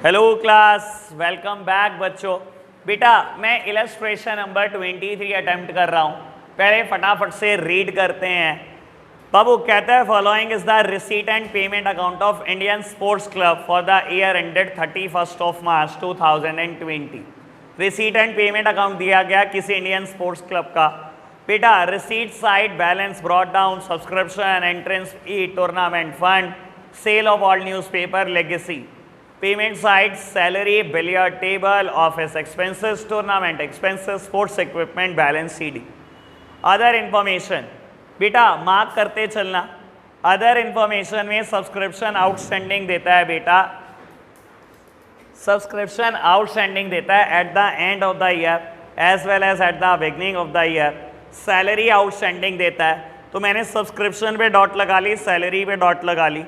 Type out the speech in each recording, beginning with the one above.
Hello class, welcome back बच्चों। बेटा मैं इलस्ट्रेशन नंबर 23 अटेम्प्ट कर रहा हूँ। पहले फटाफट से रीड करते हैं। बाबू कहता है following is the receipt and payment account of Indian sports club for the year ended 31 March 2020। Receipt and payment account दिया गया किसी इंडियन स्पोर्ट्स क्लब का। बेटा receipt side balance brought down subscription entrance fee tournament fund sale of old newspaper legacy. Payment side salary billiard table office expenses tournament expenses sports equipment balance CD. Other information बेटा mark करते चलना। Other information में subscription outstanding देता है बेटा, subscription outstanding देता है at the end of the year as well as at the beginning of the year. Salary outstanding देता है, तो मैंने सब्सक्रिप्शन पे डॉट लगा ली, सैलरी पे डॉट लगा ली।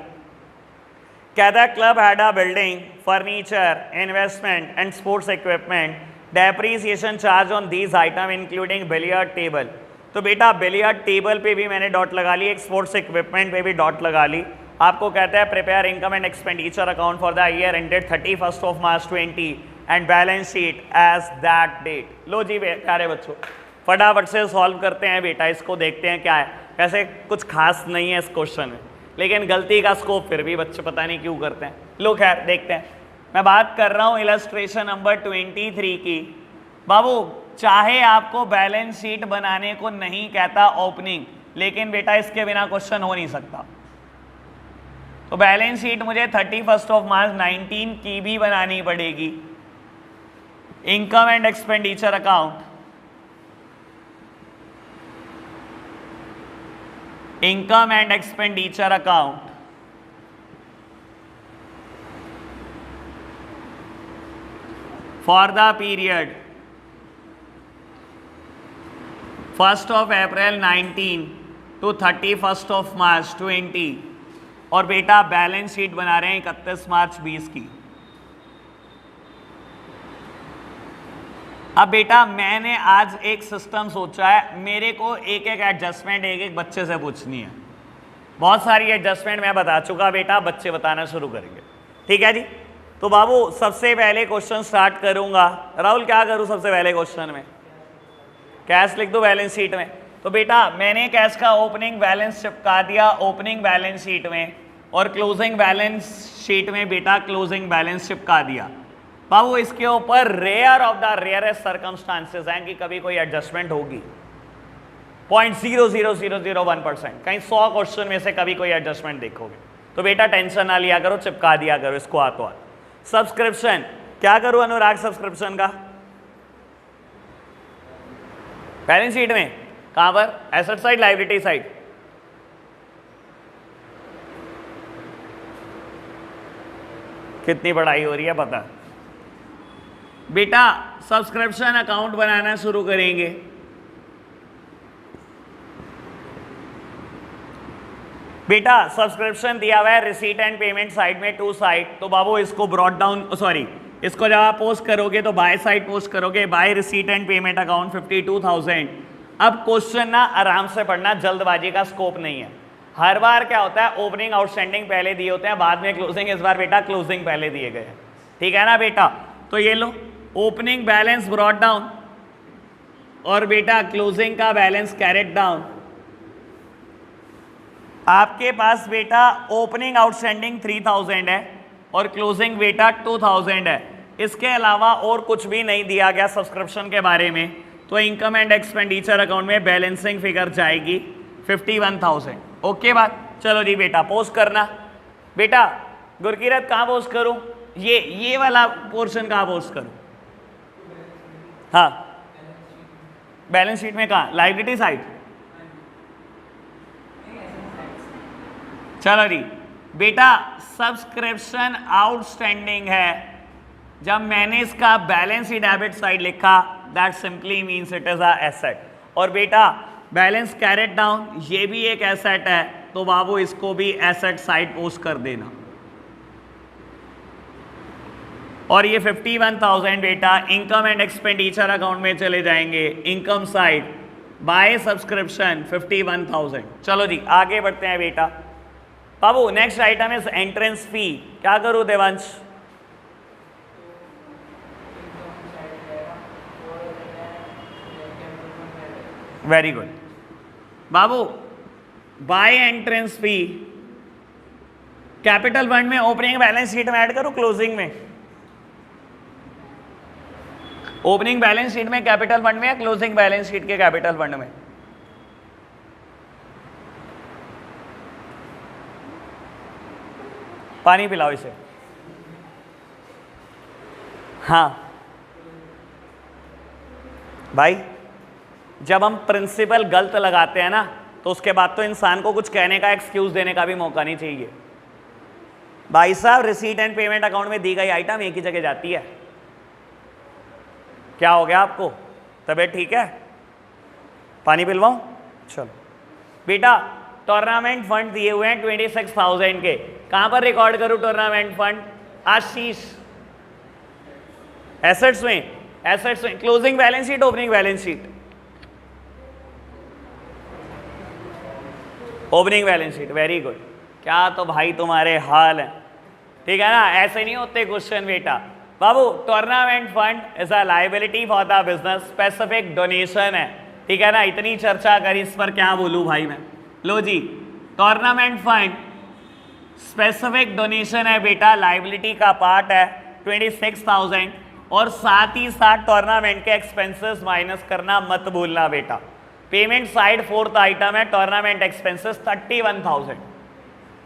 कहता club had a building furniture investment and sports equipment depreciation charge on these item including billiard table. तो बेटा बिलियर्ड टेबल पे भी मैंने डॉट लगा ली, एक स्पोर्ट्स इक्विपमेंट पे भी डॉट लगा ली। आपको कहता है prepare income and expenditure account for the year ended 31 March 20 and balance sheet as that date. लो जी प्यारे बच्चों, फटाफट से सॉल्व करते हैं बेटा, इसको देखते हैं क्या है। वैसे कुछ खास नहीं है इस क्वेश्चन में, लेकिन गलती का स्कोप फिर भी बच्चे पता नहीं क्यों करते हैं। लो खैर देखते हैं। मैं बात कर रहा हूँ इलस्ट्रेशन नंबर 23 की। बाबू चाहे आपको बैलेंस शीट बनाने को नहीं कहता ओपनिंग, लेकिन बेटा इसके बिना क्वेश्चन हो नहीं सकता। तो बैलेंस शीट मुझे 31 मार्च 19 की भी बनानी पड़ेगी। Income and expenditure account, income and expenditure account for the period 1st of April 19 to 31st of March 20। और बेटा बैलेंस शीट बना रहे हैं 31 मार्च 20 की। अब बेटा मैंने आज एक सिस्टम सोचा है, मेरे को एक एक एडजस्टमेंट एक एक बच्चे से पूछनी है। बहुत सारी एडजस्टमेंट मैं बता चुका बेटा, बच्चे बताना शुरू करेंगे, ठीक है जी। तो बाबू सबसे पहले क्वेश्चन स्टार्ट करूंगा। राहुल क्या करूं सबसे पहले क्वेश्चन में? कैश लिख दो बैलेंस शीट में। तो बेटा मैंने कैश का ओपनिंग बैलेंस चिपका दिया ओपनिंग बैलेंस शीट में, और क्लोजिंग बैलेंस शीट में बेटा क्लोजिंग बैलेंस चिपका दिया। बाबू इसके ऊपर rare of the rarest circumstances हैं कि कभी कोई एडजस्टमेंट होगी। 0.00001%, कहीं 100 क्वेश्चन में से कभी कोई एडजस्टमेंट देखोगे। तो बेटा टेंशन ना लिया करो, चिपका दिया करो इसको हाथों हाथ। सब्सक्रिप्शन क्या करूं अनुराग? सब्सक्रिप्शन का बैलेंस शीट में कहां पर? Asset side liability side? कितनी पढ़ाई हो रही है पता? बेटा सब्सक्रिप्शन अकाउंट बनाना शुरू करेंगे। बेटा सब्सक्रिप्शन दिया हुआ है रिसीट एंड पेमेंट साइड में 2 साइड। तो बाबू इसको ब्रॉट डाउन, सॉरी इसको जब आप पोस्ट करोगे तो बाय साइड पोस्ट करोगे, by receipt and payment account 52,000। अब क्वेश्चन ना आराम से पढ़ना, जल्दबाजी का स्कोप नहीं है। हर बार क्या होता है ओपनिंग आउटस्टैंडिंग पहले दिए होते हैं, बाद में क्लोजिंग। इस बार बेटा क्लोजिंग पहले दिए गए हैं, ठीक है ना बेटा। तो ये लो ओपनिंग बैलेंस ब्रॉट डाउन और बेटा क्लोजिंग का बैलेंस कैरेट डाउन। आपके पास बेटा ओपनिंग आउटस्टैंडिंग 3000 है और क्लोजिंग बेटा 2000 है। इसके अलावा और कुछ भी नहीं दिया गया सब्सक्रिप्शन के बारे में। तो इनकम एंड एक्सपेंडिचर अकाउंट में बैलेंसिंग फिगर जाएगी 51,000। ओके बात? चलो जी बेटा पोस्ट करना। बेटा गुरकीरत कहाँ पोस्ट करूं? ये वाला पोर्शन कहाँ पोस्ट करूं? हाँ बैलेंस शीट में कहाँ? Liability side? चलो जी बेटा सब्सक्रिप्शन आउटस्टैंडिंग है। जब मैंने इसका बैलेंस शीट डेबिट साइड लिखा that simply means it is a asset. और बेटा बैलेंस कैरेट डाउन ये भी एक एसेट है, तो बाबू इसको भी एसेट साइड पोस्ट कर देना। और ये 51,000 बेटा इनकम एंड एक्सपेंडिचर अकाउंट में चले जाएंगे। Income side by subscription 51,000। चलो जी आगे बढ़ते हैं बेटा। बाबू next item is entrance fee. क्या करूं देवांश? वेरी गुड बाबू। Bye entrance fee capital fund में ओपनिंग बैलेंस शीट में ऐड करूं क्लोजिंग में? ओपनिंग बैलेंस शीट में कैपिटल फंड में या क्लोजिंग बैलेंस शीट के कैपिटल फंड में? पानी पिलाओ इसे। हाँ भाई, जब हम प्रिंसिपल गलत लगाते हैं ना तो उसके बाद तो इंसान को कुछ कहने का, एक्सक्यूज देने का भी मौका नहीं चाहिए। भाई साहब, रिसीट एंड पेमेंट अकाउंट में दी गई आइटम एक ही जगह जाती है। क्या हो गया आपको? तबीयत ठीक है? पानी पिलवाऊं? चलो बेटा, टूर्नामेंट फंड दिए हुए हैं 26,000 के। कहां पर रिकॉर्ड करूं टूर्नामेंट फंड? आशीष एसेट्स में, एसेट्स में। Closing balance sheet, opening balance sheet? Opening balance sheet. Very good. क्या तो भाई तुम्हारे हाल हैं, ठीक है ना? ऐसे नहीं होते क्वेश्चन बेटा। बाबू, tournament fund is a liability for the business, specific donation है, ठीक है ना? इतनी चर्चा करी, इस पर क्या बोलूं भाई मैं। लो जी, टूर्नामेंट फंड स्पेसिफिक डोनेशन है बेटा, लायबिलिटी का पार्ट है 26,000, और साथ ही साथ टूर्नामेंट के एक्सपेंसेस माइनस करना मत भूलना बेटा। पेमेंट साइड फोर्थ आइटम है, टूर्नामेंट एक्सपेंसेस 31,000,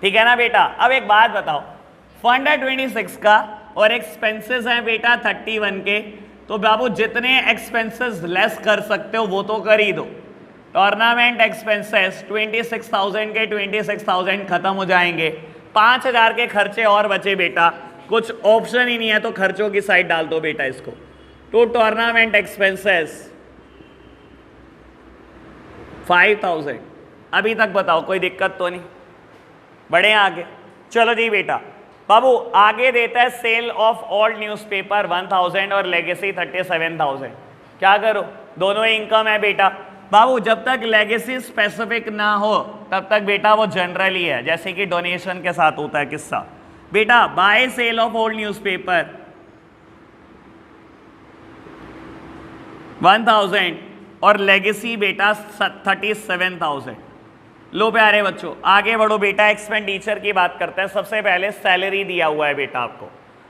ठीक है ना बेटा? अब एक बात बताओ, फंड है 26 का और एक्सपेंसेस है बेटा 31 के, तो बाबू जितने एक्सपेंसेस लेस कर सकते हो वो तो कर ही दो। टूर्नामेंट एक्सपेंसेस 26,000 के 26,000 खत्म हो जाएंगे, 5,000 के खर्चे और बचे बेटा। कुछ ऑप्शन ही नहीं है तो खर्चों की साइड डाल दो बेटा इसको। तो टूर्नामेंट एक्सपेंसेस 5,000। अभी तक बताओ कोई दिक्कत तो नहीं? बढ़े आगे? चलो जी बेटा, बाबू आगे देता है सेल ऑफ ओल्ड न्यूज़पेपर 1,000 और लेगेसी 37,000। क्या करो? दोनों ही इनकम है बेटा। बाबू जब तक लेगेसी स्पेसिफिक ना हो तब तक बेटा वो जनरल ही है, जैसे कि डोनेशन के साथ होता है किस्सा। बेटा by sale of old newspaper 1,000 और लेगेसी बेटा 37,000। लो प्यारे बच्चों, आगे बढ़ो बेटा, एक्सपेंडिचर की बात करते हैं। सबसे पहले सैलरी दिया हुआ है बेटा आपको।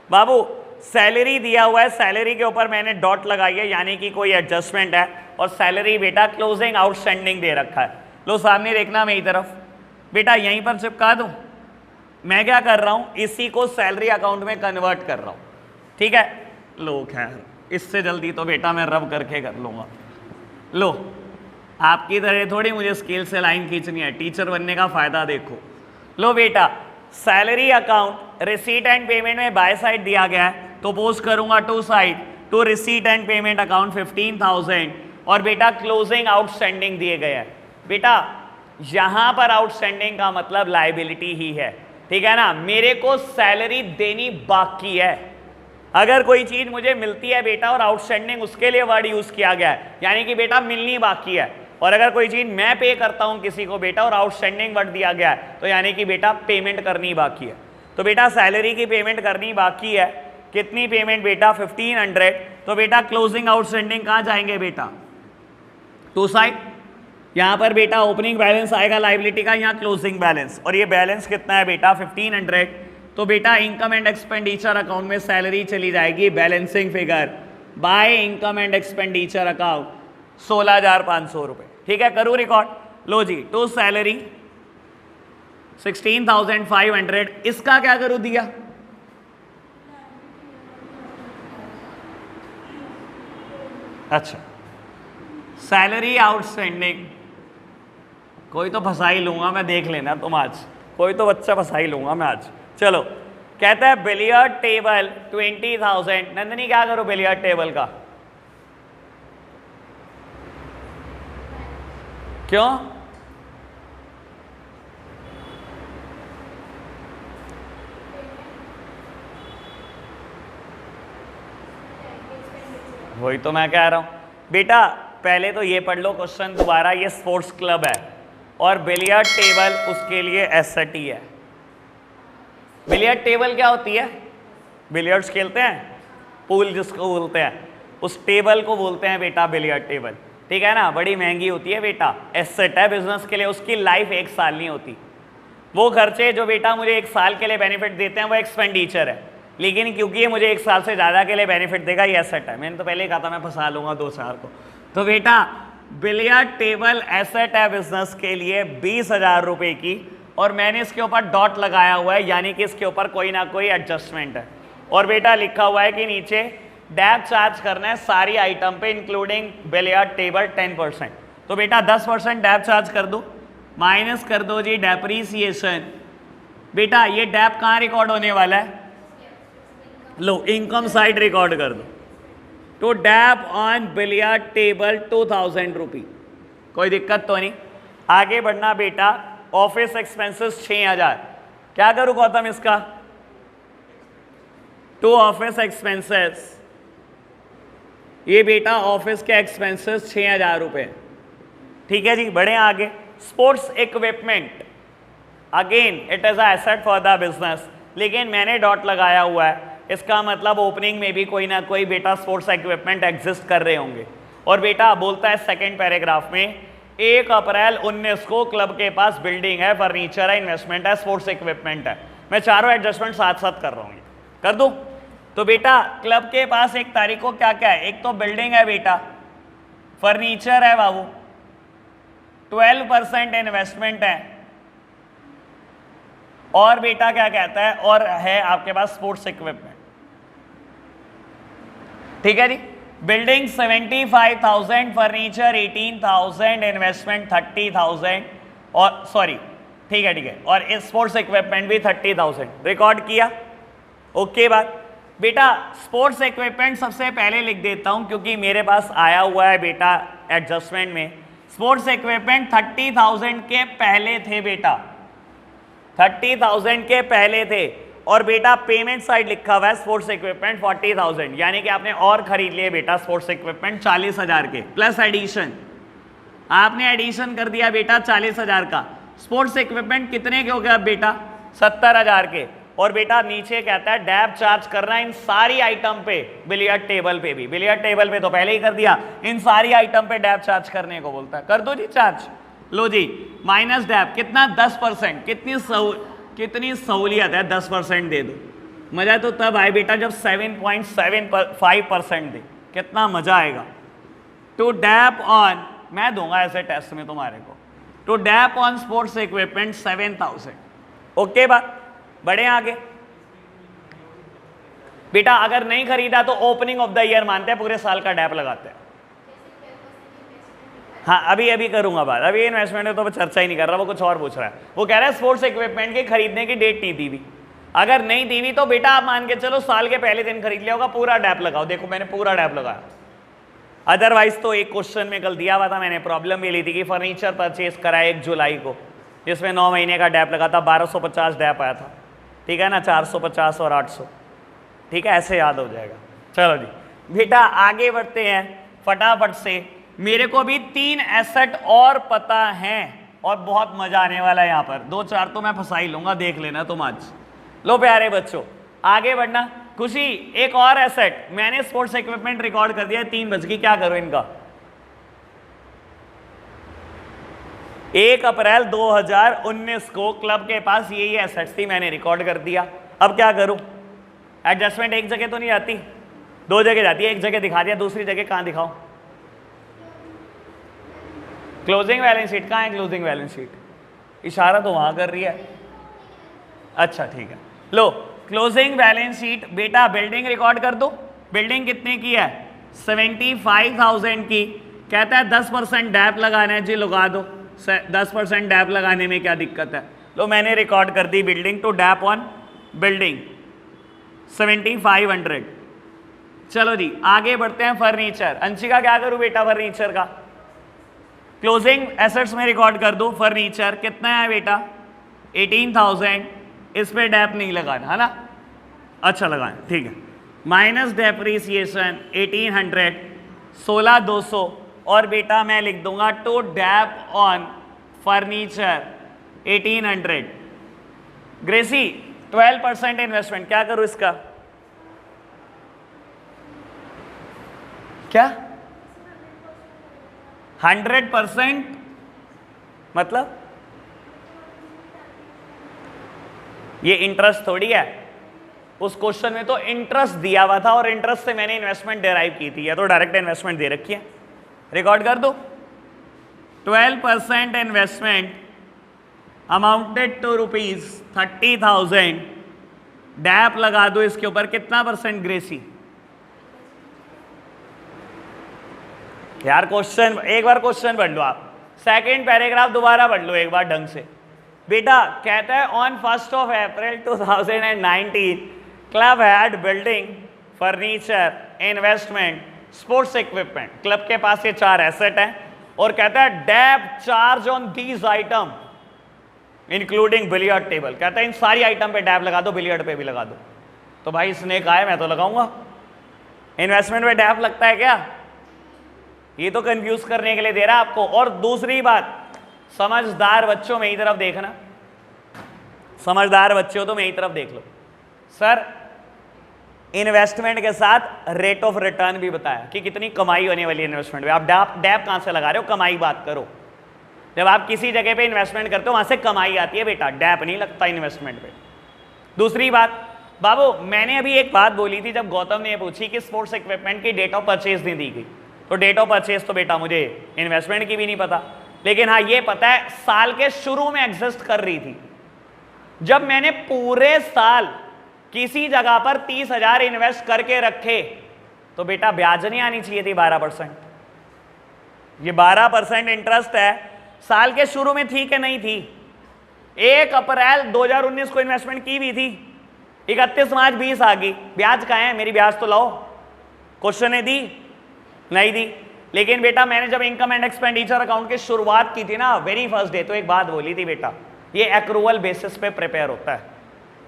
बाबू सैलरी दिया हुआ है, सैलरी के ऊपर मैंने डॉट लगाई है, यानी कि कोई एडजस्टमेंट है, और सैलरी बेटा क्लोजिंग आउटस्टैंडिंग दे रखा है। लो सामने देखना मेरी तरफ बेटा, यहीं पर चिपका दूं। मैं क्या कर रहा हूं, इसी को सैलरी अकाउंट में कन्वर्ट कर रहा हूं, ठीक है? लो खैर, इससे जल्दी तो बेटा मैं रब करके कर लूंगा। लो, आपकी तरह थोड़ी मुझे स्केल से लाइन खींचनी है, टीचर बनने का फायदा देखो। लो बेटा, salary account receipt and payment में बाय साइड दिया गया है, तो पोस्ट करूंगा to side, to receipt and payment account 15,000, और बेटा क्लोजिंग आउटस्टैंडिंग दिए गए हैं। बेटा यहां पर आउटस्टैंडिंग का मतलब लायबिलिटी ही है, ठीक है ना? मेरे को सैलरी देनी बाकी है। अगर कोई चीज मुझे मिलती है बेटा और आउटस्टैंडिंग उसके लिए वर्ड यूज किया गया है, यानी कि बेटा मिलनी बाकी है। और अगर कोई चीज मैं पे करता हूं किसी को बेटा और आउटस्टैंडिंग वर्ड दिया गया है, तो यानी कि बेटा पेमेंट करनी बाकी है। तो बेटा सैलरी की पेमेंट करनी बाकी है। कितनी पेमेंट बेटा? 1500। तो बेटा क्लोजिंग आउटस्टैंडिंग कहां जाएंगे बेटा? To side. यहां पर बेटा ओपनिंग बैलेंस आएगा लायबिलिटी का, यहां क्लोजिंग बैलेंस, और ये बैलेंस कितना है बेटा? 1500। तो बेटा इनकम एंड एक्सपेंडिचर अकाउंट में सैलरी चली जाएगी, balancing figure by income and expenditure account 16,500 रुपए, ठीक है? करूँ रिकॉर्ड? लो जी, टू सैलरी 16,500, इसका क्या करूँ दिया? अच्छा, सैलरी आउटस्टैंडिंग कोई तो फंसा ही लूंगा मैं, देख लेना तुम आज, कोई तो बच्चा फंसा ही लूंगा मैं आज। चलो, कहता है बिलियर्ड टेबल 20,000। नंदनी क्या करो बिलियर्ड टेबल का? क्यों? वही तो मैं कह रहा हूं बेटा, पहले तो ये पढ़ लो क्वेश्चन दोबारा। ये स्पोर्ट्स क्लब है और बिलियर्ड टेबल उसके लिए एसेट ही है। बिलियर्ड टेबल क्या होती है? बिलियर्ड्स खेलते हैं, पूल जिसको बोलते हैं, उस टेबल को बोलते हैं बेटा बिलियर्ड टेबल। ठीक है ना, बड़ी महंगी होती है बेटा, एसेट है बिजनेस के लिए, उसकी लाइफ 1 साल नहीं होती। वो खर्चे जो बेटा मुझे 1 साल के लिए बेनिफिट देते हैं वो एक्सपेंडिचर है, लेकिन क्योंकि ये मुझे 1 साल से ज़्यादा के लिए बेनिफिट देगा ये एसेट है। मैंने तो पहले ही कहा था मैं फंसा लूंगा 2-4 को। तो बेटा बिलियर्ड टेबल एसेट है बिजनेस के लिए 20,000 रुपये की, और मैंने इसके ऊपर डॉट लगाया हुआ है, यानी कि इसके ऊपर कोई ना कोई एडजस्टमेंट है। और बेटा लिखा हुआ है कि नीचे डैप चार्ज करना है सारी आइटम पे इंक्लूडिंग बिलियर्ड टेबल 10%। तो बेटा 10% डैप चार्ज कर दो, माइनस कर दो जी डेप्रीसिएशन। बेटा ये डैप कहाँ रिकॉर्ड होने वाला है, लो इनकम साइड रिकॉर्ड कर दो। तो डैप ऑन बिलियर्ड टेबल 2000 रुपी, कोई दिक्कत तो नहीं। आगे बढ़ना बेटा, ऑफिस एक्सपेंसेस 6000, क्या करूं गौतम इसका, टू ऑफिस एक्सपेंसेस, ये बेटा ऑफिस के एक्सपेंसेस 6000 रुपये, ठीक है जी। बढ़े आगे, sports equipment, again it is a asset for the business, लेकिन मैंने डॉट लगाया हुआ है, इसका मतलब ओपनिंग में भी कोई ना कोई बेटा स्पोर्ट्स इक्विपमेंट एग्जिस्ट कर रहे होंगे। और बेटा बोलता है सेकंड पैराग्राफ में 1 अप्रैल 19 को क्लब के पास बिल्डिंग है, फर्नीचर है, इन्वेस्टमेंट है, स्पोर्ट्स इक्विपमेंट है। मैं चारों एडजस्टमेंट साथ साथ कर रहा हूँ, कर दूँ। तो बेटा क्लब के पास 1 तारीख को क्या क्या है, एक तो बिल्डिंग है बेटा, फर्नीचर है बाबू, 12% इन्वेस्टमेंट है, और बेटा क्या कहता है, और है आपके पास स्पोर्ट्स इक्विपमेंट, ठीक है जी। बिल्डिंग 75,000, फर्नीचर 18,000, इन्वेस्टमेंट 30,000, और सॉरी ठीक है, और इस स्पोर्ट्स इक्विपमेंट भी 30,000 रिकॉर्ड किया। ओके बात बेटा, स्पोर्ट्स इक्विपमेंट सबसे पहले लिख देता हूं क्योंकि मेरे पास आया हुआ है बेटा एडजस्टमेंट में। स्पोर्ट्स इक्विपमेंट 30,000 के पहले थे बेटा, 30,000 के पहले थे, और बेटा पेमेंट साइड लिखा हुआ है स्पोर्ट्स इक्विपमेंट 40,000, यानी कि आपने और खरीद लिए बेटा स्पोर्ट्स इक्विपमेंट 40,000 के, प्लस एडिशन, आपने एडिशन कर दिया बेटा 40,000 का। स्पोर्ट्स इक्विपमेंट कितने के हो गए अब बेटा, 70,000 के। और बेटा नीचे कहता है डैप चार्ज करना इन सारी आइटम पे, बिलियर्ड टेबल पे भी, बिलियर्ड टेबल पे तो पहले ही कर दिया, इन सारी आइटम पे डैप चार्ज करने को बोलता है, कर दो जी चार्ज। लो जी, माइनस डैप कितना, 10%, कितनी सहूलियत है, 10% दे दो। मजा तो तब आए बेटा जब 7.75% दे, कितना मजा आएगा। टू डैप ऑन, मैं दूंगा ऐसे टेस्ट में तुम्हारे को, to dep on sports equipment 7,000। Okay बात, बढ़े आगे बेटा। अगर नहीं खरीदा तो ओपनिंग ऑफ द ईयर मानते हैं, पूरे साल का डैप लगाते हैं। हाँ अभी करूंगा बात, अभी इन्वेस्टमेंट में तो चर्चा ही नहीं कर रहा, वो कुछ और पूछ रहा है। वो कह रहा है स्पोर्ट्स इक्विपमेंट के खरीदने की डेट नहीं दी हुई, अगर नहीं दी हुई तो बेटा आप मान के चलो साल के पहले दिन खरीद लिया होगा, पूरा डैप लगाओ। देखो मैंने पूरा डैप लगाया, अदरवाइज तो एक क्वेश्चन में कल दिया हुआ था मैंने, प्रॉब्लम ये ली थी कि फर्नीचर परचेज कराया 1 जुलाई को, जिसमें 9 महीने का डैप लगा था, 1250 डैप आया था, ठीक है ना, 450 और 800, ठीक है, ऐसे याद हो जाएगा। चलो जी बेटा आगे बढ़ते हैं फटाफट से। मेरे को भी 3 एसेट और पता हैं और बहुत मजा आने वाला है यहाँ पर, 2-4 तो मैं फंसा ही लूंगा, देख लेना तुम आज। लो प्यारे बच्चों आगे बढ़ना। खुशी एक और एसेट, मैंने स्पोर्ट्स इक्विपमेंट रिकॉर्ड कर दिया, 3 बज गई, क्या करूं इनका। 1 अप्रैल 2019 को क्लब के पास ये एसेट्स थी, मैंने रिकॉर्ड कर दिया। अब क्या करूं, एडजस्टमेंट एक जगह तो नहीं जाती, 2 जगह जाती है, एक जगह दिखा दिया, दूसरी जगह कहां दिखाऊं। क्लोजिंग बैलेंस शीट कहाँ है, क्लोजिंग बैलेंस शीट, इशारा तो वहां कर रही है, अच्छा ठीक है। लो क्लोजिंग बैलेंस शीट बेटा, बिल्डिंग रिकॉर्ड कर दो। बिल्डिंग कितने की है, 75,000 की, कहता है 10% डैप लगाना है जी, लगा दो। 10% डैप लगाने में क्या दिक्कत है। लो मैंने रिकॉर्ड कर दी building, to dep on building 7500। चलो जी आगे बढ़ते हैं फर्नीचर। अंशिका क्या करूं बेटा, फर्नीचर का क्लोजिंग एसेट्स में रिकॉर्ड कर दो। फर्नीचर कितना है बेटा, 18,000, इस पे डैप नहीं लगाना है ना, अच्छा लगाना, ठीक है। माइनस डेप्रीसिएशन 1800, 16,200, और बेटा मैं लिख दूंगा टू डैप ऑन फर्नीचर 1800। ग्रेसी 12% इन्वेस्टमेंट, क्या करूं इसका, क्या 100% मतलब ये इंटरेस्ट थोड़ी है, उस क्वेश्चन में तो इंटरेस्ट दिया हुआ था और इंटरेस्ट से मैंने इन्वेस्टमेंट डेराइव की थी, या तो डायरेक्ट इन्वेस्टमेंट दे रखी है, रिकॉर्ड कर दो। 12% इन्वेस्टमेंट अमाउंटेड टू ₹30,000, डैप लगा दो इसके ऊपर, कितना परसेंट ग्रेसी? यार क्वेश्चन एक बार क्वेश्चन पढ़ लो आप, सेकंड पैराग्राफ दोबारा पढ़ लो एक बार ढंग से। बेटा कहता है on 1 April 2019 club had building, furniture, investment, sports equipment. Club के पास ये 4 एसेट हैं और कहता है dep charge on these item including billiard table. कहता है इन सारी आइटम पे डैप लगा दो, बिलियर्ड पे भी लगा दो। तो भाई इसने कहा है मैं तो लगाऊंगा, इन्वेस्टमेंट पे डैप लगता है क्या? ये तो कंफ्यूज करने के लिए दे रहा है आपको। और दूसरी बात, समझदार बच्चों मेरी तरफ देखना, समझदार बच्चे हो तो मेरी तरफ देख लो। सर इन्वेस्टमेंट के साथ रेट ऑफ रिटर्न भी बताया कि कितनी कमाई होने वाली है इन्वेस्टमेंट में। आप डैप कहां से लगा रहे हो? कमाई बात करो। जब आप किसी जगह पे इन्वेस्टमेंट करते हो वहां से कमाई आती है बेटा, डैप नहीं लगता इन्वेस्टमेंट पे। दूसरी बात बाबू, मैंने अभी एक बात बोली थी जब गौतम ने पूछी कि स्पोर्ट्स इक्विपमेंट की डेट ऑफ परचेज नहीं दी गई, तो डेट ऑफ परचेज तो बेटा मुझे इन्वेस्टमेंट की भी नहीं पता, लेकिन हाँ ये पता है साल के शुरू में एग्जिस्ट कर रही थी। जब मैंने पूरे साल किसी जगह पर 30,000 इन्वेस्ट करके रखे तो बेटा ब्याज नहीं आनी चाहिए थी 12%। ये 12% इंटरेस्ट है, साल के शुरू में थी कि नहीं थी? 1 अप्रैल 2019 को इन्वेस्टमेंट की भी थी, 31 मार्च 20 आ गई, ब्याज कहाँ है? मेरी ब्याज तो लाओ। क्वेश्चन ने दी नहीं दी। लेकिन बेटा मैंने जब इनकम एंड एक्सपेंडिचर अकाउंट की शुरुआत की थी ना, वेरी फर्स्ट डे, तो एक बात बोली थी बेटा, ये एक्रूअल बेसिस पे प्रिपेयर होता है।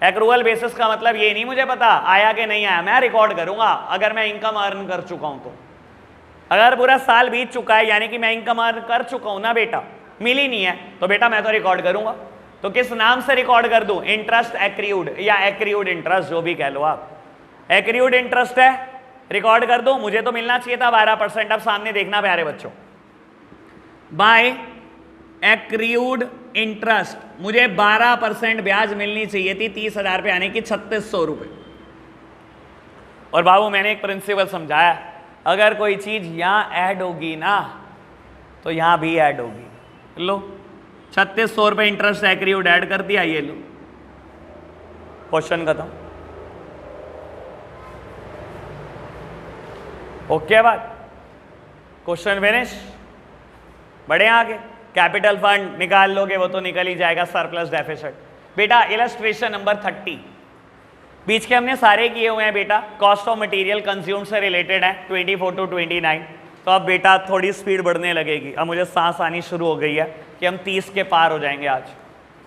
एक्रूअल बेसिस का मतलब ये नहीं मुझे पता आया कि नहीं आया, मैं रिकॉर्ड करूंगा अगर मैं इनकम अर्न कर चुका हूं तो। अगर पूरा साल बीत चुका है यानी कि मैं इनकम अर्न कर चुका हूं ना बेटा, मिली नहीं है तो बेटा मैं तो रिकॉर्ड करूंगा। तो किस नाम से रिकॉर्ड कर दूं? इंटरेस्ट एक्रीड या एक्रीड इंटरेस्ट, जो भी कह लो आप। एक्रीड इंटरेस्ट है, रिकॉर्ड कर दो। मुझे तो मिलना चाहिए था 12%। अब सामने देखना प्यारे बच्चों, बाय एक्रीड इंटरेस्ट मुझे 12% ब्याज मिलनी चाहिए थी 30,000 पे आने की, 3600 रुपये। और बाबू मैंने एक प्रिंसिपल समझाया, अगर कोई चीज यहां ऐड होगी ना तो यहां भी ऐड होगी। लो 3600 रुपये इंटरेस्ट एक्रीड ऐड कर दिया, ये लो क्वेश्चन खत्म। ओके बात, क्वेश्चन फिनिश। बढ़े आगे, कैपिटल फंड निकाल लोगे वो तो निकल ही जाएगा, सरप्लस डेफिसिट। बेटा इलस्ट्रेशन नंबर 30 बीच के हमने सारे किए हुए हैं बेटा, कॉस्ट ऑफ मटेरियल कंज्यूम से रिलेटेड है 24 to 29। तो अब बेटा थोड़ी स्पीड बढ़ने लगेगी, अब मुझे सांस आनी शुरू हो गई है कि हम 30 के पार हो जाएंगे आज।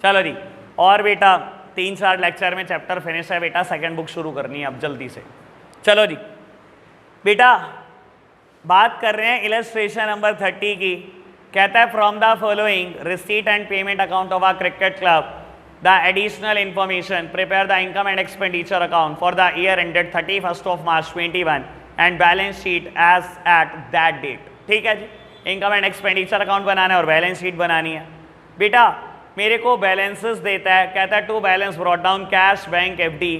चलो जी, और बेटा 3-4 लेक्चर में चैप्टर फिनिश है बेटा, सेकेंड बुक शुरू करनी है अब जल्दी से। चलो जी बेटा बात कर रहे हैं इलस्ट्रेशन नंबर 30 की। कहता है from the following receipt and payment account of a cricket club the additional information prepare the income and expenditure account for the year ended 31 March 21 and balance sheet as at that date. ठीक है जी, income and expenditure account बनाना है और balance sheet बनानी है। बेटा मेरे को बैलेंसेस देता है, कहता है to balance brought down cash, bank, FD,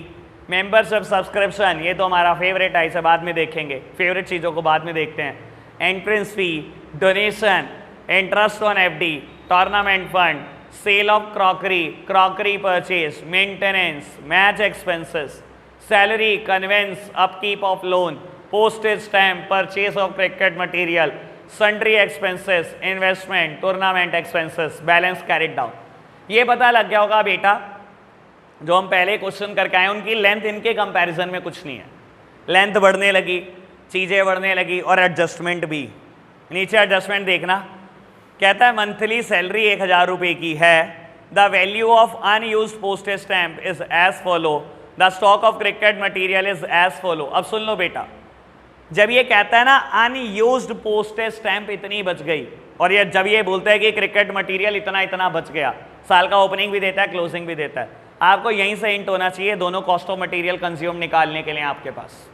membership, subscription, ये तो हमारा फेवरेट है, इसे बाद में देखेंगे, फेवरेट चीज़ों को बाद में देखते हैं। Entrance fee, donation, interest on FD, tournament fund, sale of crockery, crockery purchase, maintenance, match expenses, salary, conveyance, upkeep of lawn, postage stamp, purchase of cricket material, sundry expenses, investment, tournament expenses, balance carried down. ये पता लग गया होगा बेटा जो हम पहले question करके आए उनकी लेंथ इनके कंपैरिजन में कुछ नहीं है। लेंथ बढ़ने लगी, चीज़ें बढ़ने लगी और एडजस्टमेंट भी। नीचे एडजस्टमेंट देखना, कहता है मंथली सैलरी 1,000 रुपये की है। The value of unused postage stamp is as follow, the stock of cricket material is as follow. अब सुन लो बेटा, जब ये कहता है ना अनयूज्ड पोस्टेज स्टैम्प इतनी बच गई, और ये जब ये बोलता है कि क्रिकेट मटीरियल इतना इतना बच गया, साल का ओपनिंग भी देता है क्लोजिंग भी देता है, आपको यहीं से हिंट होना चाहिए दोनों कॉस्ट ऑफ मटेरियल कंज्यूम निकालने के लिए आपके पास।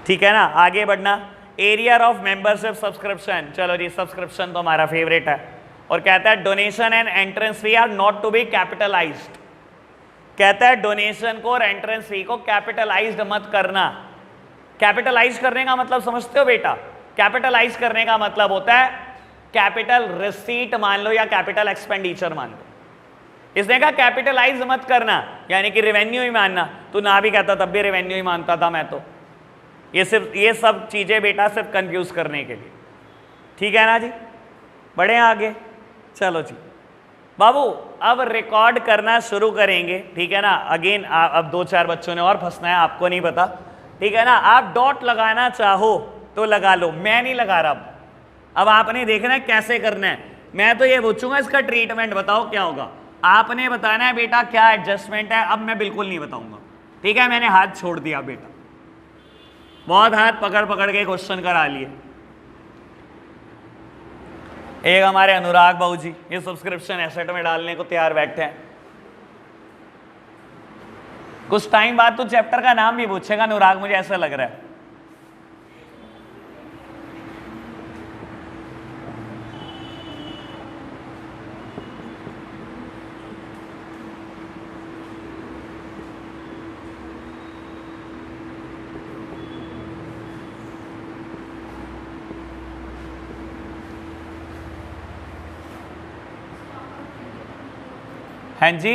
ठीक है ना, आगे बढ़ना। एरियर ऑफ मेंबरशिप सब्सक्रिप्शन, चलो जी सब्सक्रिप्शन तो हमारा फेवरेट है, और कहता है donation and entrance fee are not to be capitalised. कहता है डोनेशन को और एंट्रेंस फी को कैपिटलाइज्ड मत करना। कैपिटलाइज करने का मतलब समझते हो बेटा? कैपिटलाइज करने का मतलब होता है कैपिटल रिसीट मान लो या कैपिटल एक्सपेंडिचर मान लो। इसने कहा कैपिटलाइज मत करना, यानी कि रेवेन्यू ही मानना। तू ना भी कहता तब भी रेवेन्यू ही मानता था मैं तो। ये सब चीजें बेटा सिर्फ कंफ्यूज करने के लिए, ठीक है ना जी? बढ़े आगे, चलो जी बाबू अब रिकॉर्ड करना शुरू करेंगे, ठीक है ना? अगेन अब 2-4 बच्चों ने और फंसना है, आपको नहीं पता, ठीक है ना? आप डॉट लगाना चाहो तो लगा लो, मैं नहीं लगा रहा। अब आपने देखना है कैसे करना है। मैं तो ये पूछूंगा इसका ट्रीटमेंट बताओ क्या होगा, आपने बताना है बेटा क्या एडजस्टमेंट है। अब मैं बिल्कुल नहीं बताऊंगा, ठीक है? मैंने हाथ छोड़ दिया बेटा, बहुत हाथ पकड़ पकड़ के क्वेश्चन करा लिए। एक हमारे अनुराग बाबू जी ये सब्सक्रिप्शन एसेट में डालने को तैयार बैठे हैं। कुछ टाइम बाद तो चैप्टर का नाम भी पूछेगा अनुराग, मुझे ऐसा लग रहा है। हाँ जी,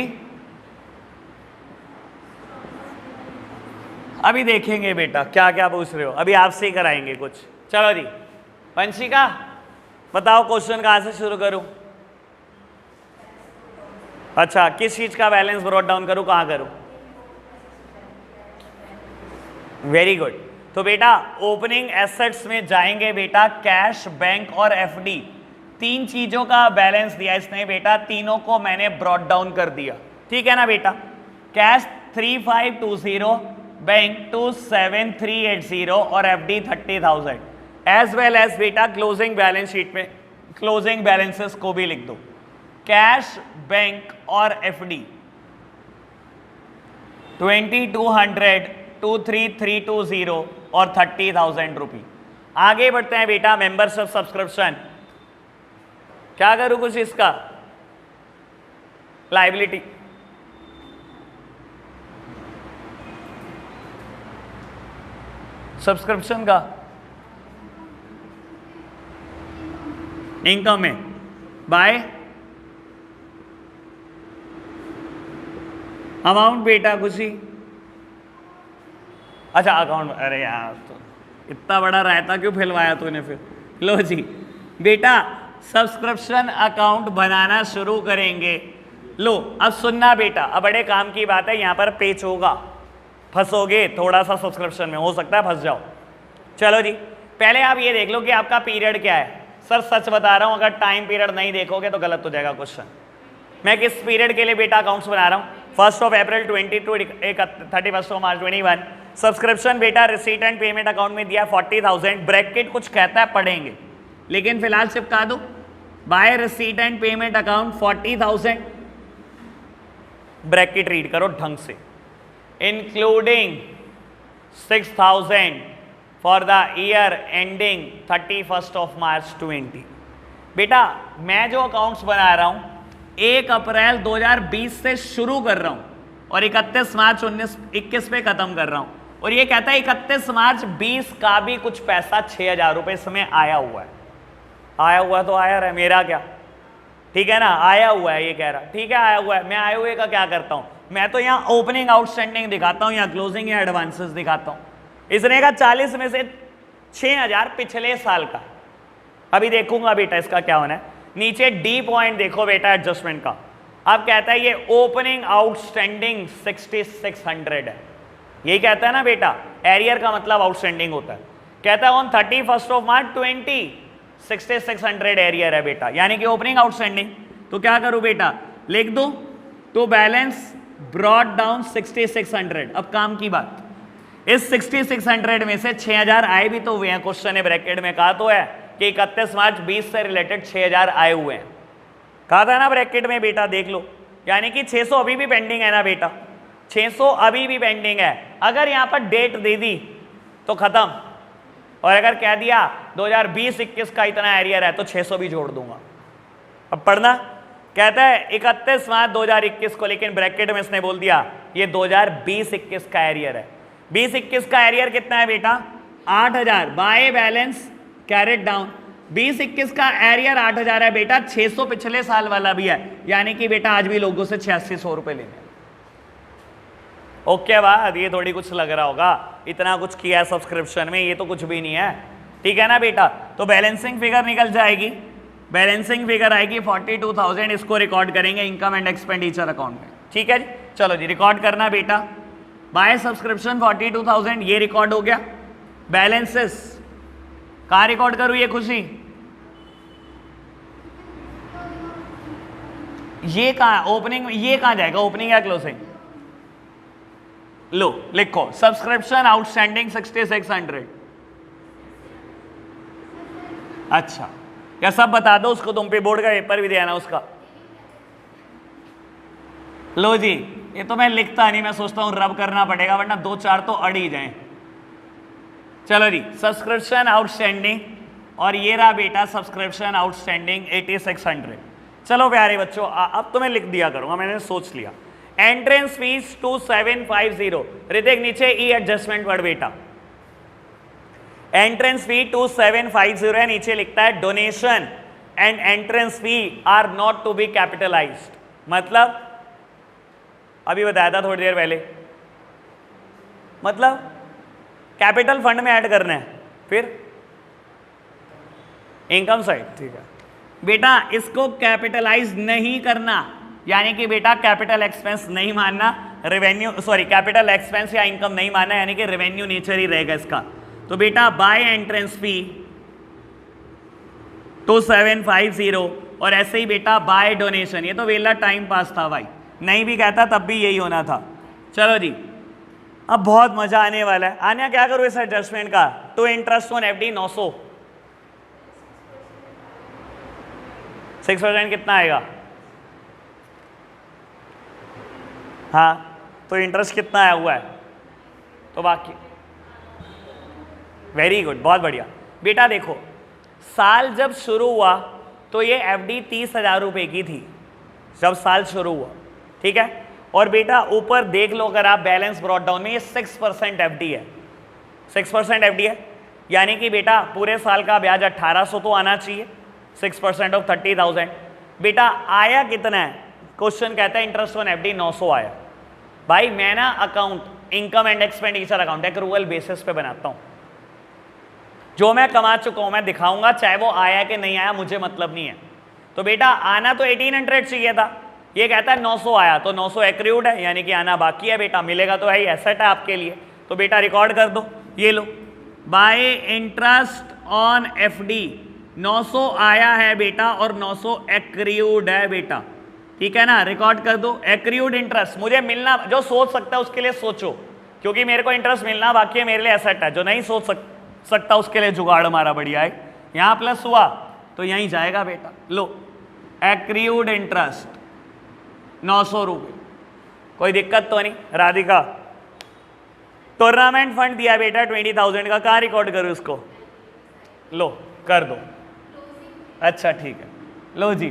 अभी देखेंगे बेटा क्या क्या पूछ रहे हो, अभी आपसे ही कराएंगे कुछ। चलो जी वंशिका बताओ क्वेश्चन कहां से शुरू करूं? अच्छा किस चीज का बैलेंस ब्रॉट डाउन करूं, कहां करूं? Very good. तो बेटा ओपनिंग एसेट्स में जाएंगे बेटा कैश, बैंक और एफडी। 3 चीजों का बैलेंस दिया इसने बेटा, तीनों को मैंने ब्रॉट डाउन कर दिया, ठीक है ना बेटा? कैश 3520, बैंक 27380 और एफडी 30,000, एज वेल एज बेटा क्लोजिंग बैलेंस शीट में क्लोजिंग बैलेंसेस को भी लिख दो। कैश, बैंक और एफडी 2200, 23320 और 30,000 रुपी। आगे बढ़ते हैं बेटा मेंबरशिप सब्सक्रिप्शन। क्या करूं कुछ इसका? लायबिलिटी, सब्सक्रिप्शन का इनकम में बाय अमाउंट बेटा कुछ ही। अच्छा अकाउंट, अरे यार तो इतना बड़ा रायता क्यों फैलवाया तूने फिर? लो जी बेटा सब्सक्रिप्शन अकाउंट बनाना शुरू करेंगे। लो अब सुनना बेटा, अब बड़े काम की बात है, यहां पर पेच होगा, फंसोगे थोड़ा सा सब्सक्रिप्शन में, हो सकता है फंस जाओ। चलो जी पहले आप ये देख लो कि आपका पीरियड क्या है। सर सच बता रहा हूं, अगर टाइम पीरियड नहीं देखोगे तो गलत हो जाएगा क्वेश्चन। मैं किस पीरियड के लिए बेटा अकाउंट्स बना रहा हूं? 1 अप्रैल 22 31 मार्च 21। सब्सक्रिप्शन बेटा रिसीट एंड पेमेंट अकाउंट में दिया 40,000, ब्रैकेट कुछ कहता है पढ़ेंगे, लेकिन फिलहाल चिपका दो by receipt and payment account 40,000, bracket read करो ढंग से, including 6,000 for the year ending 31 March 20। बेटा मैं जो अकाउंट्स बना रहा हूं 1 अप्रैल 2020 से शुरू कर रहा हूं और 31 मार्च 21 पे खत्म कर रहा हूं, और ये कहता है 31 मार्च 20 का भी कुछ पैसा 6,000 रुपए इसमें आया हुआ है। आया हुआ तो आया रहा है, मेरा क्या, ठीक है ना? आया हुआ है ये कह रहा, ठीक है आया हुआ है। मैं आए हुए का क्या करता हूं? मैं तो यहाँ ओपनिंग आउटस्टैंडिंग दिखाता हूं या क्लोजिंग या एडवांसेस दिखाता हूं। इसने कहा 40 में से 6,000 पिछले साल का। अभी देखूंगा बेटा इसका क्या होना है। नीचे डी पॉइंट देखो बेटा एडजस्टमेंट का। अब कहता है ये ओपनिंग आउटस्टैंडिंग 6600 है, यही कहता है ना बेटा, एरियर का मतलब आउटस्टैंडिंग होता है। कहता है ऑन 31 मार्च 20 6600 एरियर है बेटा, यानी कि ओपनिंग आउटस्टैंडिंग। तो क्या करूं बेटा, लिख दो तो बैलेंस ब्रॉट डाउन 6600। अब काम की बात, इस 6600 में से 6000 आए भी तो हुए हैं, क्वेश्चन ने ब्रैकेट में कहा तो है कि 31 मार्च 20 से रिलेटेड 6000 आए हुए हैं, कहा था ना ब्रैकेट में बेटा, देख लो। यानी कि 600 अभी भी पेंडिंग है ना बेटा, 600 अभी भी पेंडिंग है। अगर यहां पर डेट दे दी तो खत्म, और अगर कह दिया 2020-21 का इतना एरियर है तो 600 भी जोड़ दूंगा। अब पढ़ना, कहता है 31 मार्च 2021 को, लेकिन ब्रैकेट में इसने बोल दिया ये 2020-21 का एरियर है। 20-21 का एरियर कितना है बेटा? 8000 बाय बैलेंस कैरेट डाउन। 20-21 का एरियर 8000 है बेटा, 600 पिछले साल वाला भी है, यानी कि बेटा आज भी लोगों से 8600 रुपए लेने। ओके बात, ये थोड़ी कुछ लग रहा होगा, इतना कुछ किया है सब्सक्रिप्शन में, ये तो कुछ भी नहीं है, ठीक है ना बेटा। तो बैलेंसिंग फिगर निकल जाएगी, बैलेंसिंग फिगर आएगी 42,000, इसको रिकॉर्ड करेंगे इनकम एंड एक्सपेंडिचर अकाउंट में, ठीक है जी। चलो जी रिकॉर्ड करना बेटा, बाय सब्सक्रिप्शन 42,000 ये रिकॉर्ड हो गया। बैलेंसेस कहाँ रिकॉर्ड करूँ ये खुशी? ये कहाँ ओपनिंग, ये कहाँ जाएगा ओपनिंग या क्लोजिंग? लो लिखो सब्सक्रिप्शन आउटस्टैंडिंग 6600। अच्छा क्या सब बता दो उसको, तुम पे बोर्ड का पेपर भी दिया ना उसका। लो जी, ये तो मैं लिखता नहीं, मैं सोचता हूं रब करना पड़ेगा वरना 2-4 तो अड़ ही जाए। चलो जी सब्सक्रिप्शन आउटस्टैंडिंग, और ये रहा बेटा सब्सक्रिप्शन आउटस्टैंडिंग 8600। चलो प्यारे बच्चों अब तो मैं लिख दिया करूंगा, मैंने सोच लिया। एंट्रेंस फीस 2750, ऋतिक नीचे ई एडजस्टमेंट वर्ड बेटा। एंट्रेंस फी 2750 है, नीचे लिखता है donation and entrance fee are not to be capitalised. मतलब अभी बताया था थोड़ी देर पहले, मतलब कैपिटल फंड में ऐड करना है, फिर इनकम साइड, ठीक है बेटा। इसको कैपिटलाइज नहीं करना, यानी कि बेटा कैपिटल एक्सपेंस नहीं मानना, रेवेन्यू सॉरी कैपिटल एक्सपेंस या इनकम नहीं मानना, यानी कि रेवेन्यू नेचर ही रहेगा इसका। तो बेटा बाय एंट्रेंस फी 2750, और ऐसे ही बेटा बाय डोनेशन, ये तो वेला टाइम पास था भाई, नहीं भी कहता तब भी यही होना था। चलो जी अब बहुत मजा आने वाला है। आने क्या करूँ इस एडजस्टमेंट का? टू इंटरेस्ट ऑन एफडी 900, 6% कितना आएगा? हाँ तो इंटरेस्ट कितना आया हुआ है? तो बाकी वेरी गुड, बहुत बढ़िया बेटा। देखो साल जब शुरू हुआ तो ये एफडी 30,000 रुपये की थी जब साल शुरू हुआ, ठीक है। और बेटा ऊपर देख लो अगर आप बैलेंस ब्रॉट डाउन में, ये 6% एफडी है, 6% एफडी है, यानी कि बेटा पूरे साल का ब्याज 1800 तो आना चाहिए, 6% ऑफ 30,000। बेटा आया कितना है? क्वेश्चन कहता है इंटरेस्ट ऑन एफडी 900 आया। भाई मैं ना account income and expenditure account accrual basis पे बनाता हूँ, जो मैं कमा चुका हूँ मैं दिखाऊंगा, चाहे वो आया कि नहीं आया मुझे मतलब नहीं है। तो बेटा आना तो 1800 चाहिए था, ये कहता है 900 आया, तो 900 एक्रूड है, यानी कि आना बाकी है बेटा, मिलेगा तो है ही, एसेट है आपके लिए। तो बेटा रिकॉर्ड कर दो, ये लो बाय इंटरेस्ट ऑन एफडी 900 आया है बेटा, और 900 एक्रूड है बेटा, ठीक है ना। रिकॉर्ड कर दो एक्रूड इंटरेस्ट, मुझे मिलना, जो सोच सकता है उसके लिए सोचो, क्योंकि मेरे को इंटरेस्ट मिलना बाकी है, मेरे लिए एसेट है। जो नहीं सोच सकता उसके लिए जुगाड़ मारा बढ़िया है। यहाँ प्लस हुआ तो यहीं जाएगा बेटा। लो एक्रूड इंटरेस्ट 900 रुपये, कोई दिक्कत तो नहीं। राधिका टूर्नामेंट फंड दिया बेटा 20,000 का, कहाँ रिकॉर्ड करूँ इसको? लो कर दो, अच्छा ठीक है। लो जी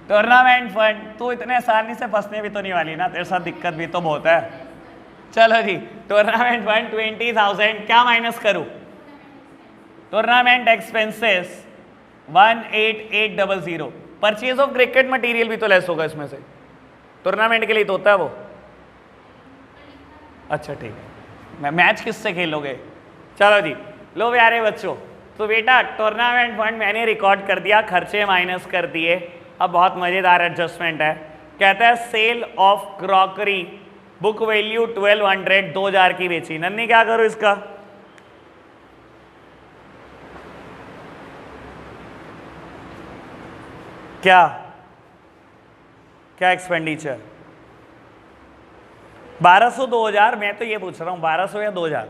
टूर्नामेंट फंड, तू इतने आसानी से फंसने भी तो नहीं वाली ना, तेरे साथ दिक्कत भी तो बहुत है। चलो जी टूर्नामेंट फंड 20,000, क्या माइनस करूँ? Tournament expenses 18800। Purchase of cricket material भी तो लेस होगा इसमें से, टूर्नामेंट के लिए तो होता है वो। अच्छा ठीक है, मैच किससे खेलोगे? चलो जी लो प्यारे बच्चों, तो बेटा टूर्नामेंट फंड मैंने रिकॉर्ड कर दिया, खर्चे माइनस कर दिए। अब बहुत मज़ेदार एडजस्टमेंट है, कहता है sale of crockery book value 1200, 2000 की बेची। नन्नी क्या करो इसका? क्या क्या एक्सपेंडिचर? 1200 2000, मैं तो ये पूछ रहा हूँ 1200 या 2000?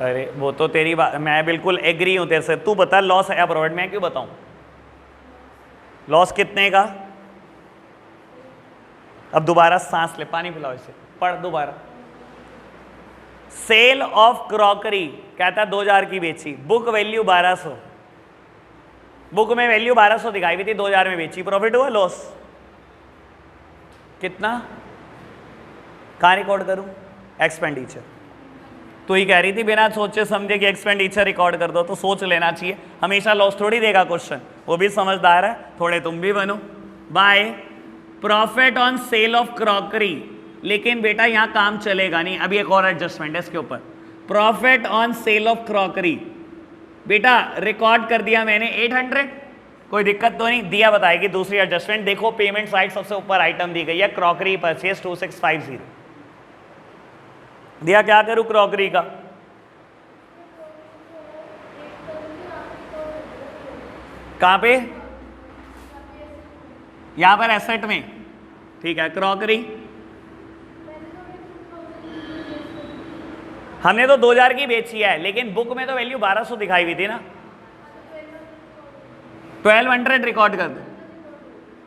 अरे वो तो तेरी बात, मैं बिल्कुल एग्री हूँ तेरे से। तू बता लॉस है या प्रॉफिट? मैं क्यों बताऊँ लॉस कितने का? अब दोबारा सांस ले, पानी पिलाओ इसे, पढ़ दोबारा। सेल ऑफ क्रॉकरी कहता है 2000 की बेची, बुक वैल्यू 1200, बुक में वैल्यू 1200 दिखाई हुई थी, 2000 में बेची, प्रॉफिट हुआ लॉस कितना? कहां रिकॉर्ड करूं? एक्सपेंडिचर। तो ही कह रही थी बिना सोचे समझे कि एक्सपेंडिचर रिकॉर्ड कर दो, तो सोच लेना चाहिए, हमेशा लॉस थोड़ी देगा क्वेश्चन, वो भी समझदार है, थोड़े तुम भी बनो। By profit on sale of crockery, लेकिन बेटा यहां काम चलेगा नहीं, अभी एक और एडजस्टमेंट है इसके ऊपर। Profit on sale of crockery बेटा रिकॉर्ड कर दिया मैंने 800, कोई दिक्कत तो नहीं, दिया बताएगी दूसरी एडजस्टमेंट। देखो पेमेंट साइड सबसे ऊपर आइटम दी गई है, क्रॉकरी परचेज 2650, दिया, क्या करूं क्रॉकरी का? कहां पे? यहां पर एसेट में, ठीक है। क्रॉकरी हमने तो 2000 की बेची है, लेकिन बुक में तो वैल्यू 1200 दिखाई हुई थी ना, 1200 रिकॉर्ड कर दो,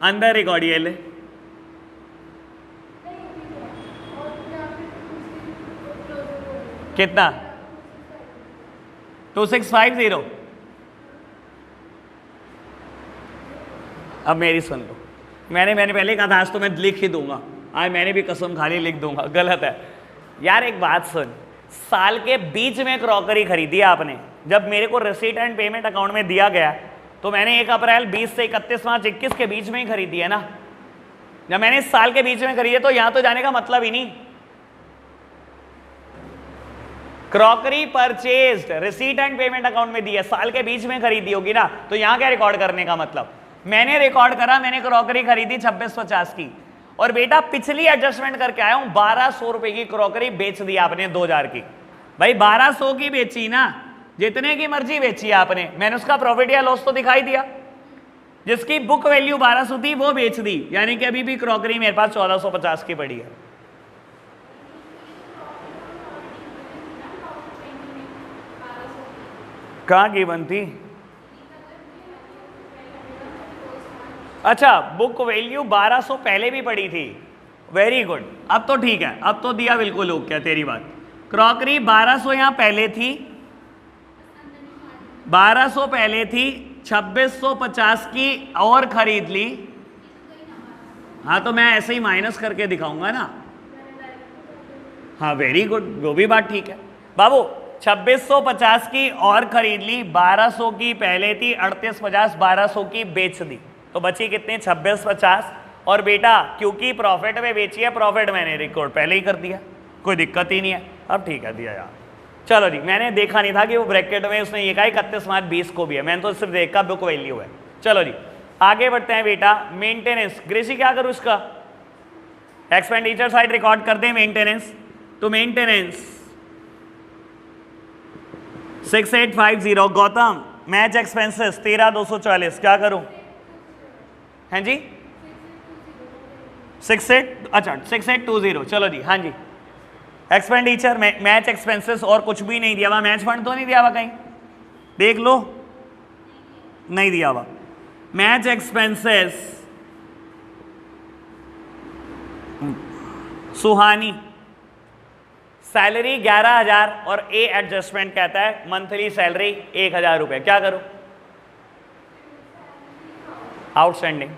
अंदर रिकॉर्ड ये ले। कितना? 2650। अब मेरी सुन लो, मैंने पहले कहा था आज तो मैं लिख ही दूंगा, आज मैंने भी कसम खाली लिख दूंगा, गलत है यार। एक बात सुन, साल के बीच में क्रॉकरी खरीदी आपने, जब मेरे को रिसीट एंड पेमेंट अकाउंट में दिया गया तो मैंने 1 अप्रैल 20 से 31 मार्च 21 के बीच में ही खरीदी है ना। जब मैंने इस साल के बीच में खरीदी तो यहां तो जाने का मतलब ही नहीं। Crockery purchased receipt and payment account में दी है, साल के बीच में खरीदी होगी ना, तो यहां क्या रिकॉर्ड करने का मतलब? मैंने रिकॉर्ड करा मैंने क्रॉकरी खरीदी 2650 की, और बेटा पिछली एडजस्टमेंट करके आया हूं 1200 रुपए की क्रॉकरी बेच दी आपने 2000 की। भाई 1200 की बेची ना, जितने की मर्जी बेची आपने, मैंने उसका प्रॉफिट या लॉस तो दिखाई दिया। जिसकी बुक वैल्यू 1200 थी वो बेच दी, यानी कि अभी भी क्रॉकरी मेरे पास 1450 की पड़ी है। कहां की बनती? अच्छा, बुक वैल्यू 1200 पहले भी पड़ी थी, वेरी गुड, अब तो ठीक है, अब तो दिया बिल्कुल हो क्या तेरी बात। क्रॉकरी 1200 यहां पहले थी, 1200 पहले थी, 2650 की और खरीद ली। हाँ तो मैं ऐसे ही माइनस करके दिखाऊंगा ना। हाँ वेरी गुड, वो भी बात ठीक है बाबू। 2650 की और खरीद ली, 1200 की पहले थी, 3850 1200 की बेच दी, तो बची कितने? 2650। और बेटा क्योंकि प्रॉफिट में बेची है, प्रॉफिट मैंने रिकॉर्ड पहले ही कर दिया, कोई दिक्कत ही नहीं है। अब ठीक है दिया यार, चलो जी, मैंने देखा नहीं था कि वो ब्रैकेट में उसने ये कहा 31 मार्च 20 को भी है, मैंने तो सिर्फ देखा बुक वैल्यू है। चलो जी आगे बढ़ते हैं बेटा। मेंटेनेंस, ग्रेसी क्या करूँ इसका? एक्सपेंडिचर साइड रिकॉर्ड कर दें मेंटेनेंस, तो मेंटेनेंस 6850। गौतम मैच एक्सपेंसेस 13240, क्या करूं? हैं जी 6820, चलो जी हाँ जी। एक्सपेंडिचर मैच एक्सपेंसेस और कुछ भी नहीं दिया हुआ, मैच फंड तो नहीं दिया हुआ कहीं, देख लो, नहीं दिया हुआ। मैच एक्सपेंसेस सुहानी, सैलरी 11,000 और ए एडजस्टमेंट कहता है मंथली सैलरी 1,000 रुपए, क्या करो? आउटस्टैंडिंग,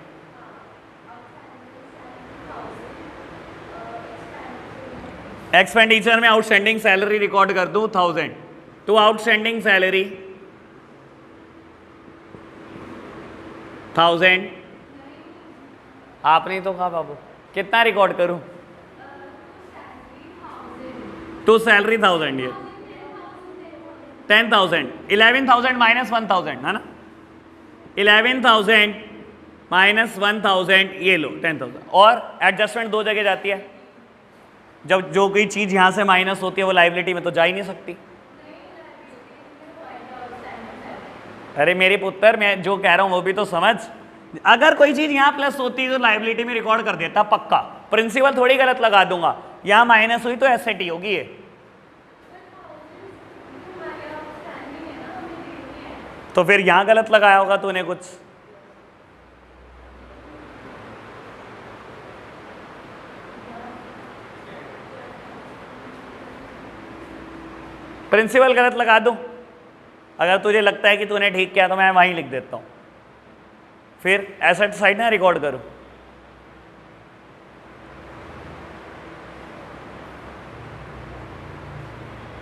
एक्सपेंडिचर में आउटस्टैंडिंग सैलरी रिकॉर्ड कर दूं 1000, तो आउटस्टैंडिंग सैलरी 1000। आपने तो कहा बाबू, कितना रिकॉर्ड करूं? तो सैलरी 1000, ये 10,000, 11,000 माइनस 1,000 है ना, 11,000 माइनस 1,000, ये लो 10,000। और एडजस्टमेंट दो जगह जाती है, जब जो कोई चीज यहां से माइनस होती है वो लाइबिलिटी में तो जा ही नहीं सकती। अरे मेरे पुत्र, मैं जो कह रहा हूं वो भी तो समझ, अगर कोई चीज यहां प्लस होती है तो लाइबिलिटी में रिकॉर्ड कर देता पक्का, प्रिंसिपल थोड़ी गलत लगा दूंगा, यहां माइनस हुई तो एसेट ही होगी ये। तो फिर यहां गलत लगाया होगा तूने कुछ। प्रिंसिपल गलत लगा दूं? अगर तुझे लगता है कि तूने ठीक किया तो मैं वहीं लिख देता हूं, फिर एसेट साइड ना रिकॉर्ड करूं।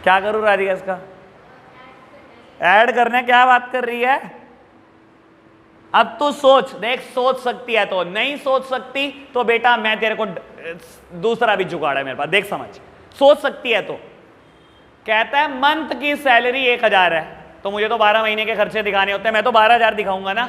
क्या करूं राधिका इसका? ऐड करने क्या बात कर रही है? अब तू सोच, देख सोच सकती है तो, नहीं सोच सकती तो बेटा मैं तेरे को दूसरा भी जुगाड़ है मेरे पास, देख समझ। सोच सकती है तो कहता है मंथ की सैलरी 1000 है, तो मुझे तो 12 महीने के खर्चे दिखाने होते हैं, मैं तो 12,000 दिखाऊंगा ना,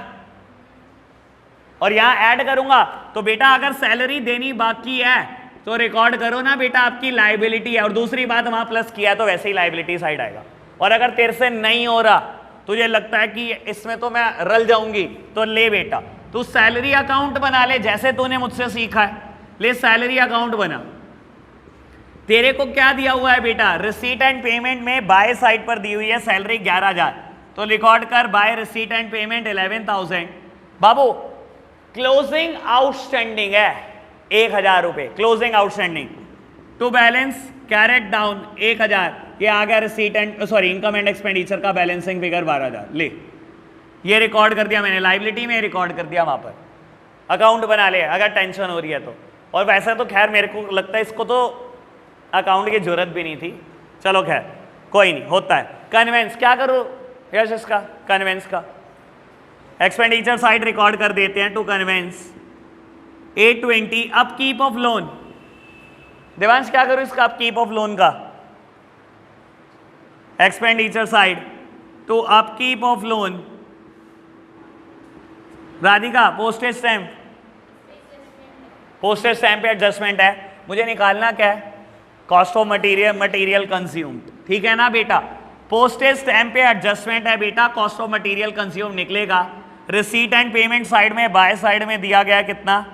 और यहां ऐड करूंगा। तो बेटा अगर सैलरी देनी बाकी है तो रिकॉर्ड करो ना बेटा, आपकी लाइबिलिटी है। और दूसरी बात, वहां प्लस किया तो वैसे ही लाइबिलिटी साइड आएगा। और अगर तेरे से नहीं हो रहा, तुझे लगता है कि इसमें तो मैं रल जाऊंगी, तो ले बेटा तू सैलरी अकाउंट बना ले, जैसे तूने मुझसे सीखा है। ले सैलरी अकाउंट बना। तेरे को क्या दिया हुआ है बेटा? रिसीट एंड पेमेंट में बाय साइड पर दी हुई है सैलरी 11,000, तो रिकॉर्ड कर बाय रिसीट एंड पेमेंट 11,000। बाबू क्लोजिंग आउटस्टैंडिंग है 1,000 रुपए, closing outstanding to balance carried down 1,000, ये आ गया receipt and sorry income and expenditure का बैलेंसिंग फिगर 12,000। ले ये रिकॉर्ड कर दिया मैंने, लाइबिलिटी में रिकॉर्ड कर दिया, वहां पर अकाउंट बना ले अगर टेंशन हो रही है तो। और वैसे तो खैर मेरे को लगता है इसको तो अकाउंट की जरूरत भी नहीं थी, चलो खैर कोई नहीं, होता है। कन्वेंस क्या करूं यश इसका? कन्वेंस का एक्सपेंडिचर साइड रिकॉर्ड कर देते हैं to conveyance 820 upkeep of lawn. Devansh क्या करूं इसका? अपकीप ऑफ लोन का expenditure side to upkeep of lawn. Radhika postage stamp, postage stamp पे एडजस्टमेंट है, मुझे निकालना क्या है? कॉस्ट ऑफ मटेरियल कंज्यूम्ड, ठीक है ना बेटा? पोस्टेज स्टैम्प पे एडजस्टमेंट है बेटा, कॉस्ट ऑफ मटेरियल कंज्यूम निकलेगा। रिसीट एंड पेमेंट साइड में बाय साइड में दिया गया कितना?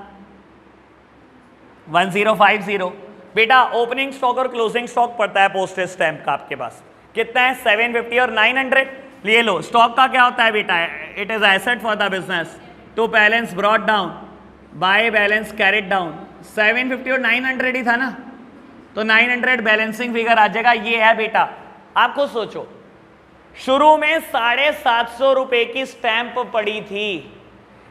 1050 बेटा। ओपनिंग स्टॉक और क्लोजिंग स्टॉक पड़ता है पोस्टेज स्टैम्प का आपके पास, कितना है? 750 और 900। ले लो, स्टॉक का क्या होता है बेटा? It is asset for the business to balance brought down by balance carried down. 750 और 900 ही था ना, तो 900 बैलेंसिंग फिगर आ जाएगा। ये है बेटा, आप खुद सोचो, शुरू में 750 रुपए की स्टैंप पड़ी थी,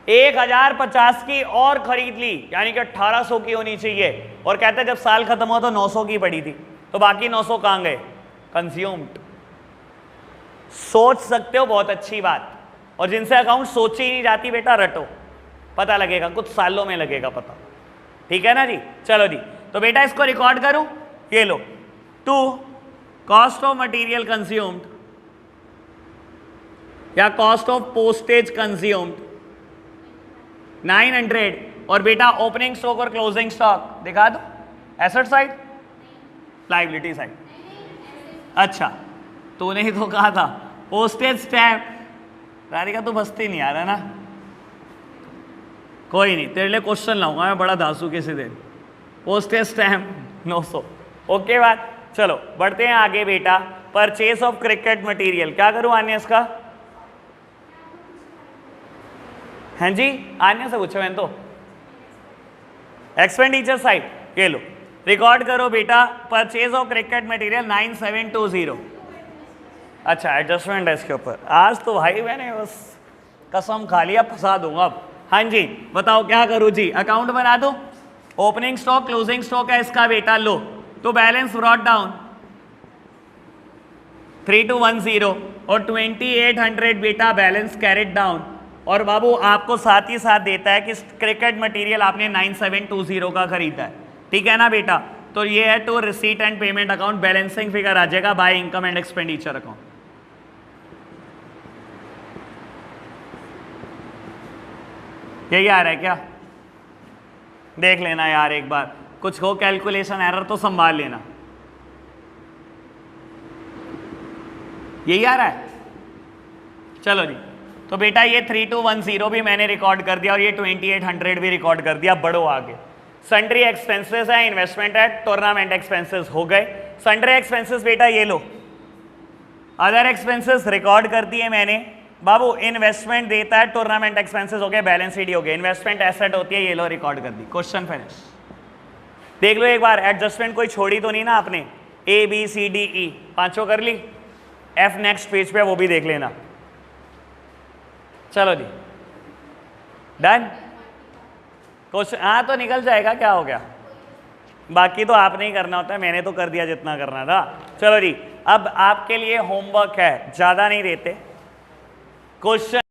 1050 की और खरीद ली, यानी कि 1800 की होनी चाहिए, और कहते हैं जब साल खत्म हुआ तो 900 की पड़ी थी, तो बाकी 900 कहां गए? कंज्यूम्ड। सोच सकते हो, बहुत अच्छी बात। और जिनसे अकाउंट सोची ही नहीं जाती बेटा, रटो, पता लगेगा, कुछ सालों में लगेगा पता, ठीक है ना जी? चलो जी, तो बेटा इसको रिकॉर्ड करूं, ये लो, to cost of material consumed या कॉस्ट ऑफ पोस्टेज कंज्यूम्ड 900, और बेटा ओपनिंग स्टॉक और क्लोजिंग स्टॉक दिखा दो, एसेट साइड लायबिलिटी साइड। अच्छा तूने ही तो कहा था पोस्टेज स्टैम्प, राधिका तू बसती नहीं आ रहा ना, कोई नहीं, तेरे लिए क्वेश्चन लाऊंगा मैं बड़ा दासू किसी दिन। पोस्टेज स्टैम्प 900, ओके बात। चलो बढ़ते हैं आगे बेटा। परचेज ऑफ क्रिकेट मटेरियल, क्या करूं आन्या इसका? हैं जी, आन्या से पूछो मैंने तो। एक्सपेंडिचर साइड, ये लो, रिकॉर्ड करो बेटा, परचेज ऑफ क्रिकेट मटेरियल 9720। अच्छा एडजस्टमेंट है इसके ऊपर। आज तो भाई मैंने बस कसम खा लिया, फंसा दूंगा अब। हाँ जी बताओ क्या करूं जी? अकाउंट बना दो, ओपनिंग स्टॉक क्लोजिंग स्टॉक है इसका बेटा, लो, तो बैलेंस ब्रॉट डाउन 3210 और 2800 बेटा बैलेंस कैरेट डाउन। और बाबू आपको साथ ही साथ देता है कि क्रिकेट मटेरियल आपने 9720 का खरीदा है, ठीक है ना बेटा? तो ये है to receipt and payment account, balancing figure आ जाएगा by income and expenditure account. यही आ रहा है क्या? देख लेना यार एक बार, कुछ हो कैलकुलेशन एरर तो संभाल लेना। यही आ रहा है? चलो जी, तो बेटा ये 3210 भी मैंने रिकॉर्ड कर दिया और ये 2800 भी रिकॉर्ड कर दिया। बढ़ो आगे, सन्ड्री एक्सपेंसेस है, इन्वेस्टमेंट है, टूर्नामेंट एक्सपेंसेस हो गए। सन्ड्री एक्सपेंसेस बेटा ये लो, अदर एक्सपेंसेस रिकॉर्ड कर दिए मैंने। बाबू इन्वेस्टमेंट देता है, टूर्नामेंट एक्सपेंसेस हो गए, बैलेंस शीट हो गए, इन्वेस्टमेंट एसेट होती है, ये लो रिकॉर्ड कर दी। Question finish. देख लो एक बार, एडजस्टमेंट कोई छोड़ी तो नहीं ना आपने? A B C D E पांचों कर ली, एफ नेक्स्ट पेज पे वो भी देख लेना। चलो जी डन। क्वेश्चन हाँ तो निकल जाएगा, क्या हो गया, बाकी तो आपने ही करना होता है, मैंने तो कर दिया जितना करना था। चलो जी अब आपके लिए होमवर्क है, ज़्यादा नहीं देते। क्वेश्चन